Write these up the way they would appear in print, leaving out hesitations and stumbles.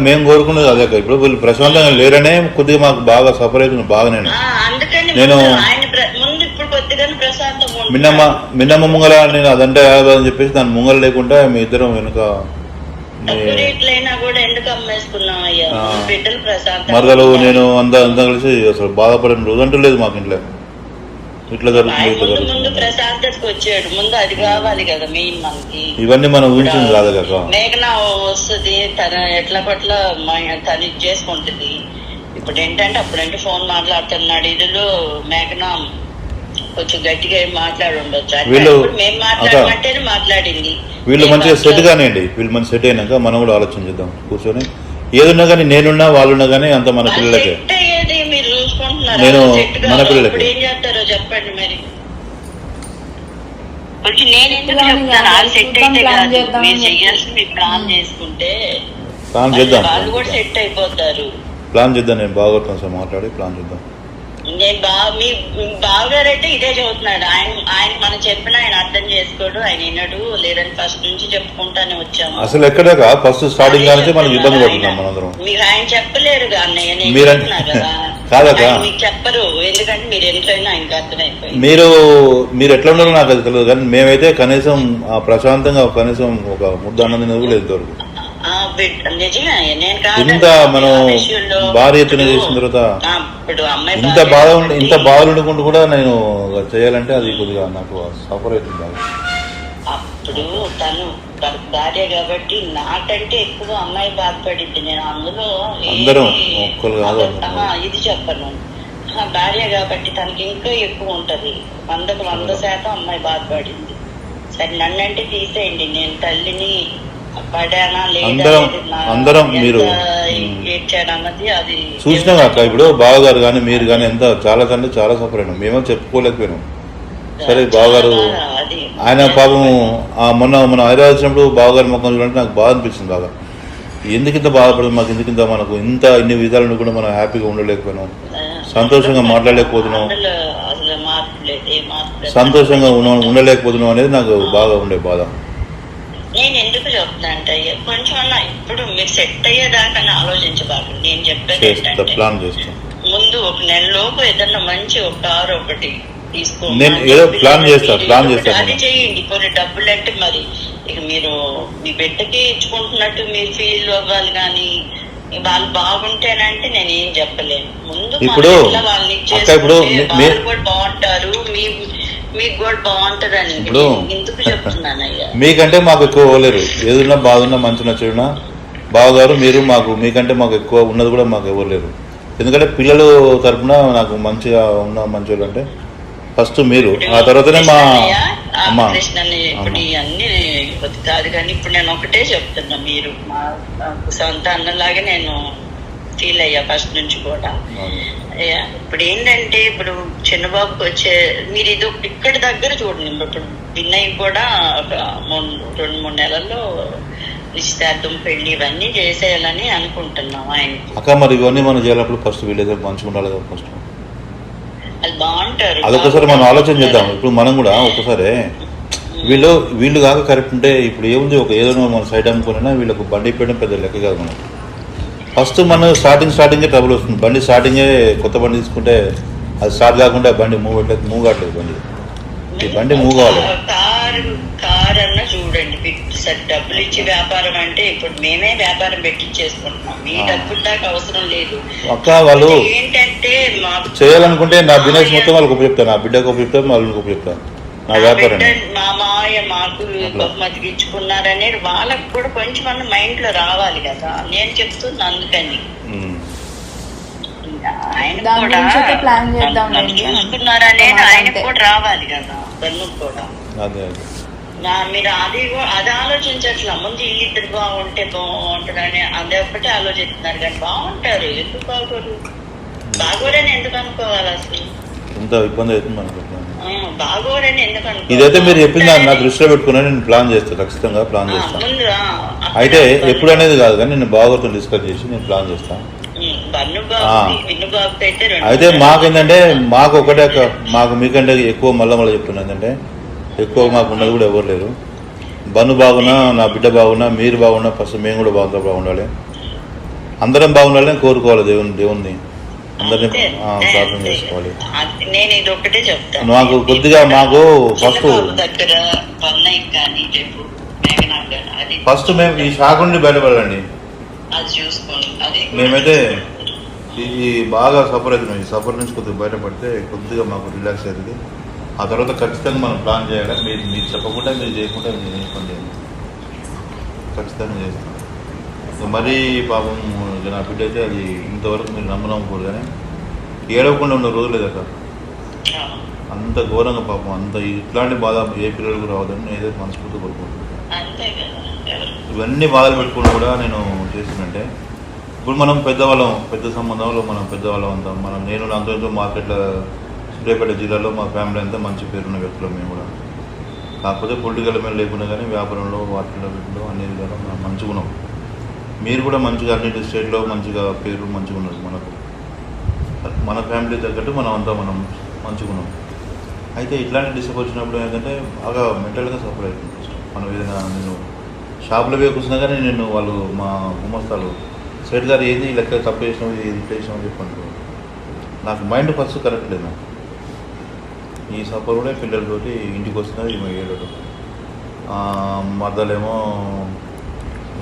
మేము కోరుకున్నది అదే. ఇప్పుడు వీళ్ళు ప్రశాంతంగా లేరనే కొద్దిగా మాకు బాగా సఫర్ అవుతుంది బాగా. నేను మిన్నమ్మ ముంగల నేను అదంటే అని చెప్పేసి దాని ముంగల లేకుండా మీ ఇద్దరం వెనుక మరదలు నేను అంతా కలిసి అసలు బాధపడిన రోజు అంటూ లేదు మాకు ఇంట్లో. ఇట్లా జరుగుతుంది. ఇవన్నీ మనం ఊహించింది కాదు కదా. మేఘనా వస్తుంది తన ఎట్లా పట్ల తను ఇది చేసుకుంటుంది. ఇప్పుడు ఏంటంటే అప్పుడంటే ఫోన్ మాట్లాడుతున్నాడు. ఇదిలో మేఘనా కొంచెం గట్టిగా మాట్లాడి ఉండొచ్చు. మేము మాట్లాడమంటే మాట్లాడింది. వీళ్ళు మంచిగా సెట్ కానివ్వండి. వీళ్ళు మంచి సెట్ అయినాక మనం కూడా ఆలోచన చేద్దాం కూర్చొని. ఏదున్నా కానీ నేనున్నా వాళ్ళున్నా కానీ అంత మన పిల్లలకే. మీరు చూసుకుంటున్నారు నేను మన పిల్లలకి ఏం చేస్తారో చెప్పండి. మరి నేను ఎందుకు చెప్తాను వాళ్ళు సెట్ అయితే కాదు. మీరు చెయ్యాల్సి మీరు ప్లాన్ చేసుకుంటే ప్లాన్ చేద్దాం. వాళ్ళు కూడా సెట్ అయిపోతారు. ప్లాన్ చేద్దాం. నేను బాగా సార్ మాట్లాడి ప్లాన్ చేద్దాం. నేను మీ బావగారైతే ఇదే చదువుతున్నాడు. ఆయన మనం చెప్పిన ఆయన అర్థం చేసుకోడు, ఆయన వినడు. లేదని ఫస్ట్ నుంచి చెప్పుకుంటానే వచ్చాము. అసలు ఎక్కడాక ఫస్ట్ స్టార్టింగ్ నుంచి మనం ఇబ్బంది పడుతున్నాం మనందరం. మీరు ఆయన చెప్పలేరుగా అన్నయ్య. నేను కాదక్క మీకు చెప్పరు, ఎందుకంటే మీరు ఎంతైనా ఆయనకు అర్థమైపోయింది. మీరు ఎట్లా ఉన్నారో నాకు అది తెలియదు, కానీ మేమైతే కనీసం ప్రశాంతంగా కనీసం ఒక ముద్ద అన్నది కూడా లేదు. ఇంత మనం భారీ ఎత్తున చేసిన తర్వాత ఇంత బాధలు ఉండుకుంటూ కూడా నేను చేయాలంటే అది కొద్దిగా నాకు సఫర్ అవుతుంది. అప్పుడు తను భార్య కాబట్టి నాకంటే ఎక్కువ అమ్మాయి బాధపడింది. నేను అందులో అందరం ఒక్కరు కాదు ఇది చెప్పను. భార్య కాబట్టి తనకి ఇంకా ఎక్కువ ఉంటది. 100% అమ్మాయి బాధపడింది. సరే నన్నంటే తీసేయండి, నేను తల్లిని పడానా లేదా అందరం మీరు ఏడ్చాడన్నది అది చూసినా కాక. ఇప్పుడు బావగారు కానీ మీరు కానీ ఎంత చాలా అంటే చాలా సఫర్ అయినాం. మేమో చెప్పుకోలేకపోయినాం. సరే బావగారు ఆయన పాపం మొన్న హైదరాబాద్ వచ్చినప్పుడు బావగారి ముఖం చూడంటే నాకు బాధ అనిపించింది. బాగా ఎందుకు ఇంత బాధపడదు మాకు, ఎందుకు మనకు ఇన్ని విధాలను కూడా మనం హ్యాపీగా ఉండలేకపోయినాం, సంతోషంగా మాట్లాడలేకపోతున్నాం, సంతోషంగా ఉండలేకపోతున్నాం అనేది నాకు బాగా ఉండే బాధ. నేను ఎందుకు చెప్తున్నా అంటే కొంచెం ఇప్పుడు మీరు సెట్ అయ్యేదాకా ఆలోచించబాకండి. నేను చెప్పేది ముందు ఒక నెలలోపు ఏదన్నా మంచి ఒక కారు ఒకటి తీసుకోండి. అది చెయ్యండి. కొన్ని డబ్బులు అంటే మరి ఇక మీరు మీ బిడ్డకి ఇచ్చుకుంటున్నట్టు మీరు ఫీల్ అవ్వాలి. కానీ వాళ్ళు బాగుంటేనంటే నేను ఏం చెప్పలేను. ముందు వాళ్ళని ఇచ్చేసుకుంటే కూడా బాగుంటారు, మీకు కూడా బాగుంటదని ఎందుకు చెప్తున్నానయ్యా. మీకంటే మాకు ఎక్కువ ఇవ్వలేరు. ఏదున్నా బాగున్నా మంచిగా చెడున్నా బావగారు మీరు మీకంటే మాకు ఎక్కువ ఉన్నది కూడా మాకు ఇవ్వలేరు. ఎందుకంటే పిల్లలు తరఫున నాకు మంచిగా ఉన్న మంచి వాళ్ళు అంటే ఫస్ట్ మీరు, ఆ తర్వాతనే మా అమ్మ. ఇప్పుడు ఇవన్నీ కాదు కానీ ఇప్పుడు నేను ఒకటే చెప్తున్నా, మీరు మా సొంత అన్నలాగే నేను ఫీల్ అయ్యా ఫస్ట్ నుంచి కూడా. ఇప్పుడు ఏంటంటే ఇప్పుడు చిన్నబాబుకి వచ్చే మీరు ఇది ఇక్కడి దగ్గర చూడండి. ఇప్పుడు విన్నయ్య కూడా ఒక 2-3 నెలల్లో నిశ్చితార్థం పెళ్లి ఇవన్నీ చేసేయాలని అనుకుంటున్నాం. ఆయన అక్క మరి ఇవన్నీ మనం చేయాలప్పుడు ఫస్ట్ వీళ్ళేదో పంచుకుంటారు కదా. ఫస్ట్ అది బాగుంటారు. అదొకసారి మనం ఆలోచన చేద్దాం. ఇప్పుడు మనం కూడా ఒకసారి వీళ్ళు కాక కరెక్ట్ ఉంటే ఇప్పుడు ఏముంది, ఒక ఏదైనా మన సైడ్ అమ్ముకున్నా వీళ్ళకు బండి పెట్టడం పెద్ద లెక్క కాదు. మనం ఫస్ట్ మనం స్టార్టింగే ట్రబుల్ వస్తుంది. బండి స్టార్టింగే కొత్త బండి తీసుకుంటే అది స్టార్ట్ కాకుండా బండి మూవ్ కావట్లేదు. ఈ బండి మూవ్ కావాలి. కారు అన్నా చూడండి, డబ్బులు ఇచ్చి వ్యాపారం అంటే ఇప్పుడు మేమే వ్యాపారం పెట్టించేసుకుంటున్నాం. మీ డబ్బులు దాకా అవసరం లేదు. అక్క వాళ్ళు ఏంటంటే చేయాలనుకుంటే నా బిజినెస్ మొత్తం వాళ్ళకి ఉపయోగిస్తాను, నా బిడ్డకు ఉపయోగిస్తాను, వాళ్ళకి ఉపయోగిస్తాను. నా వ్యాపారం మా మాయ మాకు బహుమతికి ఇచ్చుకున్నారనేది వాళ్ళకు కూడా కొంచెం మైండ్ లో రావాలి కదా. నేను చెప్తున్నా అందుకని ఆయన కూడా చూసుకున్నారనేది ఆయన కూడా రావాలి కదా. తను కూడా మీరు అది ఆలోచించట్లా. ముందు వీళ్ళిద్దరు బాగుంటే బాగుంటారని అది ఒక్కటే ఆలోచిస్తున్నారు. కానీ బాగుంటారు, ఎందుకు బాగోరు? బాగోరని ఎందుకు అనుకోవాలి? అసలు ఎంత ఇబ్బంది అవుతుంది మనకు. బాగోరని ఎందుకు అనుకో. ఇదైతే మీరు చెప్పింది నా దృష్టిలో పెట్టుకున్నా నేను ప్లాన్ చేస్తాను, ఖచ్చితంగా ప్లాన్ చేస్తాను. అయితే ఎప్పుడు అనేది కాదు కానీ నేను బాగోతో డిస్కస్ చేసి నేను ప్లాన్ చేస్తాను. అయితే మాకేంటంటే మాకు ఒకటే మాకు మీకంటే ఎక్కువ మళ్ళీ చెప్తున్నా ఏంటంటే ఎక్కువ మాకు ఉన్నది కూడా ఎవరు లేరు. బన్ను బాగున్నా, నా బిడ్డ బాగున్నా, మీరు బాగున్నా, ఫస్ట్ మేము కూడా బాగుండాలి. అందరం బాగుండాలని కోరుకోవాలి దేవుణ్ణి అందరినీ ప్రార్థన చేసుకోవాలి. నేను ఇది ఒకటే చెప్తాను, మాకు కొద్దిగా మాకు ఫస్ట్ దగ్గర కానీ రేపు అది ఫస్ట్ మేము ఈ షాక్ నుండి బయటపడాలండి. అది చూసుకోండి. అది మేమైతే ఈ బాగా సఫర్ అవుతున్నాం. ఈ సఫర్ నుంచి కొద్దిగా బయటపడితే కొద్దిగా మాకు రిలాక్స్ అవుతుంది. ఆ తర్వాత ఖచ్చితంగా మనం ప్లాన్ చేయాలి. మీరు చెప్పకుండా మీరు చేయకుండా మీరు చేసుకోండి, ఖచ్చితంగా చేస్తాం. మరీ పాపం నా బిడ్డ అయితే అది ఇంతవరకు మీరు నమ్మకూడదు, కానీ ఏడవకుండా ఉన్న రోజు లేదక్క. అంత ఘోరంగా పాపం, అంత ఇట్లాంటి బాధ ఏ పిల్లలకు రావద్దని నేనైతే మనస్ఫూర్తి కోరుకుంటున్నాను. ఇవన్నీ బాధలు పెట్టుకుని కూడా నేను చేస్తున్నంటే, ఇప్పుడు మనం పెద్దవాళ్ళం, పెద్ద సంబంధంలో మనం పెద్దవాళ్ళం అంతా. నేను అంత మార్కెట్లో సూర్యాపేట జిల్లాలో మా ఫ్యామిలీ అంతా మంచి పేరున్న వ్యక్తులు మేము కూడా. కాకపోతే పొలిటికల్ మీద లేకుండా కానీ వ్యాపారంలో వాటిలో వీటిలో అన్ని విధాలు మనం మంచిగా ఉన్నాం. మీరు కూడా మంచిగా అన్నిటి స్టేట్లో మంచిగా పేరు మంచిగా ఉన్నారు. మన ఫ్యామిలీ తగ్గట్టు మనం మంచిగా ఉన్నాం. అయితే ఇట్లాంటి డిస్టర్బ్ వచ్చినప్పుడు ఏంటంటే బాగా మెంటల్గా సఫర్ అవుతుంది. మనం ఏదైనా నేను షాప్లో పోయి కూర్చున్నా కానీ వాళ్ళు మా గుమస్తాలు సెట్ గారు ఏది లెక్క తప్పు చేసినావు, ఇది ఇట్లా చేసినావు చెప్పండి. నాకు మైండ్ ఫస్ట్ కరెక్ట్ లేదు. నాకు ఈ సఫర్ కూడా పిల్లలతోటి ఇంటికి వస్తున్నది ఏడు మద్దలేమో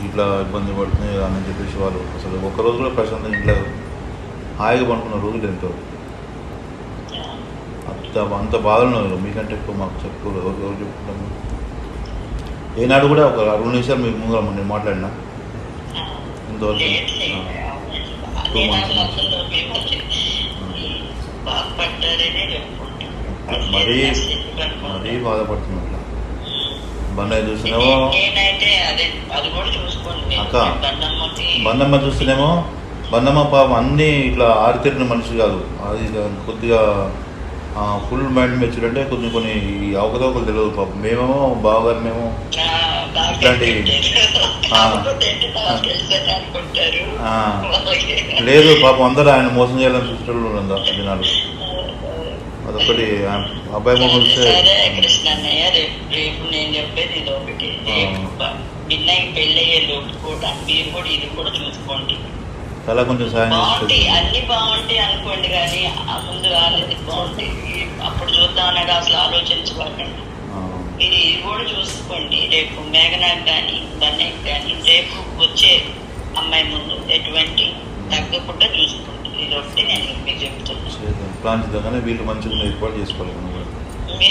ఇట్లా ఇబ్బంది పడుతుంది అని చెప్పేసి వాళ్ళు అసలు ఒక్కరోజు కూడా ప్రశాంతంగా ఇంట్లో హాయిగా పడుకున్న రోజులు ఎంతో అంత బాధలు ఉన్నారు. మీకంటే ఎక్కువ మాకు చెప్పుకోలేదు. ఎవరు చెప్పుకుంటాము. ఏనాడు కూడా ఒక 2 నిమిషాలు మీకు ముందు నేను మాట్లాడినా ఇంతవరకు 2 months మరీ బాధపడుతుంది. అట్లా బండయ్య చూస్తేనేమో అక్క, బండమ్మ చూస్తేనేమో బండమ్మ పాపం అన్నీ ఇట్లా ఆరితేరిన మనిషి కాదు. అది కొద్దిగా ఫుల్ మైండ్ మెచ్యూర్ అంటే కొన్ని అవకతవకలు తెలియదు పాపం. మేమేమో బావగారు మేము ఇట్లాంటి లేదు పాపం అందరూ ఆయన మోసం చేయాలని చూసేటోళ్ళు ఉందా దినాలు. అదొకటి అబ్బాయి మొహం చూస్తే రేపు నేను చెప్పేది ఇది ఒకటి, విన్నయ్య పెళ్ళయ్యే లోపు కూడా మీరు కూడా ఇది కూడా చూసుకోండి. చాలా కొంచెం సాయం బాగుంటాయి, అన్ని బాగుంటాయి అనుకోండి, కానీ ముందు రాలేదు బాగుంటాయి అప్పుడు చూద్దాం అనేది అసలు ఆలోచించుకోకండి. మీరు ఇది కూడా చూసుకోండి. రేపు మేఘనాకి కానీ బన్నయ్యకి కానీ రేపు వచ్చే అమ్మాయి ముందు ఎటువంటి తగ్గకుండా చూసుకోండి. ఇది ఒకటి నేను మీకు చెప్తున్నాను. ప్లాన్ చేద్దాం, వీళ్ళు మంచిగా ఏర్పాటు చేసుకోవాలి.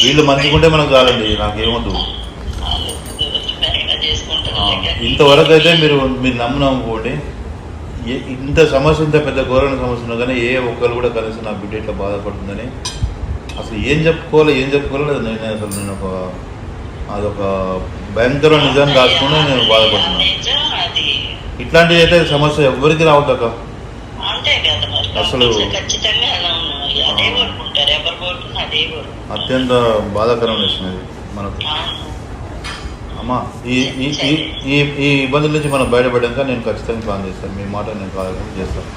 వీళ్ళు మంచిగా ఉంటే మనకు చాలండి, నాకేమొద్దు. ఇంతవరకు అయితే మీరు నమ్ముకోండి. ఇంత సమస్య, ఇంత పెద్ద ఘోరమైన సమస్య ఉన్నా కానీ ఏ ఒక్కరు కూడా కనీసం నా బిడ్డ ఇట్లా బాధపడుతుందని అసలు ఏం చెప్పుకోవాలి నేను అదొక భయంకర నిజాన్ని కాకుండా నేను బాధపడుతున్నాను. ఇట్లాంటివి అయితే సమస్య ఎవరికి రావద్దక అసలు అత్యంత బాధాకరమైన విషయం ఇది మనకు. అమ్మా ఈ ఇబ్బందుల నుంచి మనం బయటపడ్డాక నేను ఖచ్చితంగా ప్లాన్ చేస్తాను. మీ మాట నేను కాదని చేస్తాను.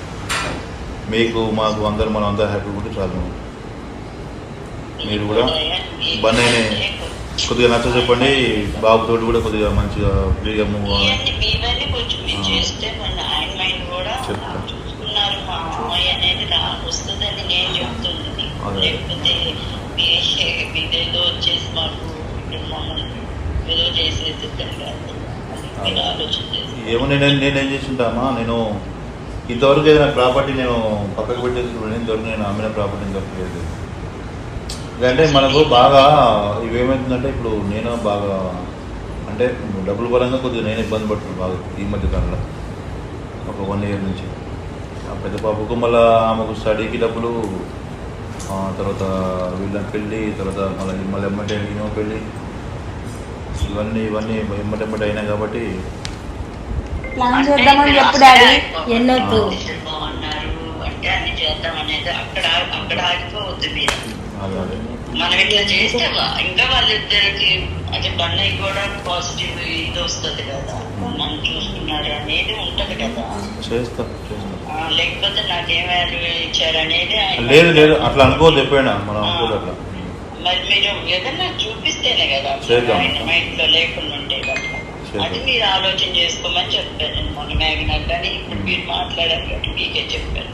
మీకు మాకు మనం అందరూ హ్యాపీ ఉంటే చాలు. మీరు కూడా బన్నయ్యని కొద్దిగా నచ్చ చెప్పండి. బాబుతోటి కూడా కొద్దిగా మంచిగా ఫ్రీగా మూవ్ చెప్తాను. ఏమో నేనేం చేస్తుంటామా, నేను ఇంతవరకు ఏదైనా ప్రాపర్టీ నేను పక్కకు పెట్టేసుకున్నాను. ఇంతవరకు నేను అమ్మిన ప్రాపర్టీ దొరకలేదు. అంటే మనకు బాగా ఇవేమవుతుందంటే ఇప్పుడు నేను బాగా అంటే డబ్బుల పరంగా కొద్దిగా నేను ఇబ్బంది పడుతున్నాను బాగా ఈ మధ్య కాలంలో. ఒక 1 year నుంచి ఆ పెద్ద పాపకు మళ్ళీ ఆమెకు స్టడీకి డబ్బులు, తర్వాత వీళ్ళ పెళ్ళి, తర్వాత మళ్ళీ ఎమ్మటే ఈయన పెళ్ళి, ఇవన్నీ ఎమ్మటెమ్మటి అయినాయి కాబట్టి ప్లాన్ చేద్దామని చెప్పు డాడీ. ఎన్నొద్దు అక్కడ ఆగిపోవద్దు మీరు. మనం ఇట్లా చేస్తే ఇంకా వాళ్ళిద్దరికి అంటే బన్నయ్య కూడా పాజిటివ్ ఇది వస్తుంది కదా, నన్ను చూసుకున్నారు అనేది ఉంటది కదా. లేకపోతే నాకేం వాల్యూ ఇచ్చారు అనేది లేదు అట్లా అనుకోవద్దు ఎప్పుడైనా మనం అనుకోదు అట్లా. మరి మీరు ఏదన్నా చూపిస్తేనే కదా మైండ్ లో లేకుండా ఉంటే కదా అది మీరు ఆలోచన చేసుకోమని చెప్పాను నేను మొన్న మేఘనా కానీ ఇప్పుడు మీరు మాట్లాడారు కాబట్టి మీకే చెప్పాను.